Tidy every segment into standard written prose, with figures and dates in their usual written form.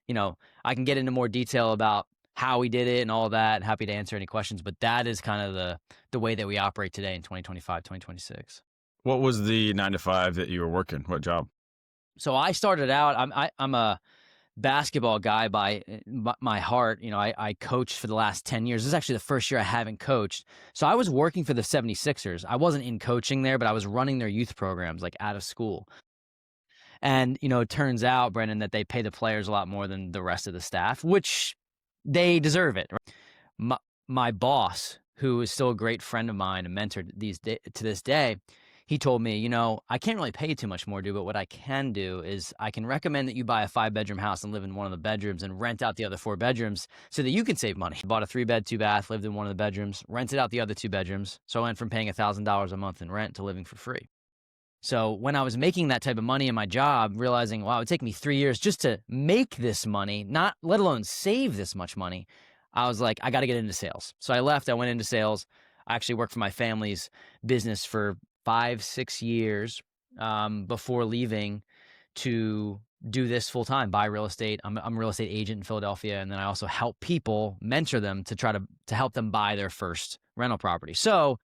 I can get into more detail about how we did it and all that. Happy to answer any questions, but that is kind of the way that we operate today in 2025, 2026. What was the 9 to 5 that you were working? What job? So I started out, I'm a basketball guy by my heart. I coached for the last 10 years. This is actually the first year I haven't coached. So I was working for the 76ers. I wasn't in coaching there, but I was running their youth programs like out of school. And, it turns out, Brendan, that they pay the players a lot more than the rest of the staff, which they deserve it. My, my boss, who is still a great friend of mine and mentor to this day, he told me, I can't really pay you too much more, dude, but what I can do is I can recommend that you buy a 5-bedroom house and live in one of the bedrooms and rent out the other 4 bedrooms so that you can save money. Bought a 3-bed, 2-bath, lived in one of the bedrooms, rented out the other 2 bedrooms. So I went from paying $1,000 a month in rent to living for free. So when I was making that type of money in my job, realizing, wow, it would take me 3 years just to make this money, not let alone save this much money, I was like, I got to get into sales. So I left, I went into sales. I actually worked for my family's business for 5-6 years before leaving to do this full time, buy real estate. I'm a real estate agent in Philadelphia. And then I also help people, mentor them to try to help them buy their first rental property. So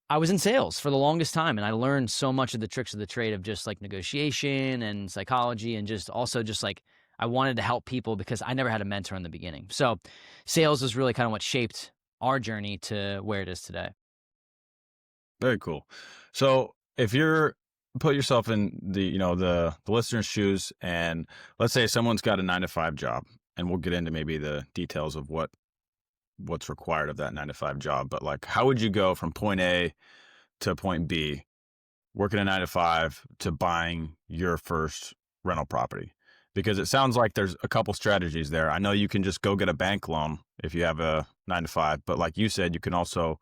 I was in sales for the longest time, and I learned so much of the tricks of the trade of just like negotiation and psychology, and just also just like I wanted to help people because I never had a mentor in the beginning. So sales was really kind of what shaped our journey to where it is today. Very cool. So if you're put yourself in the listener's shoes, and let's say someone's got a 9 to 5 job, and we'll get into maybe the details of what's required of that 9 to 5 job, but like how would you go from point A to point B, working a 9 to 5 to buying your first rental property? Because it sounds like there's a couple strategies there. I know you can just go get a bank loan if you have a 9 to 5, but like you said, you can also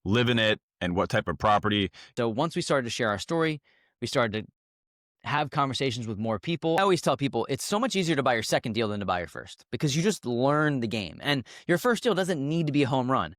live in it, and what type of property. So once we started to share our story, we started to have conversations with more people. I always tell people it's so much easier to buy your second deal than to buy your first because you just learn the game. And your first deal doesn't need to be a home run.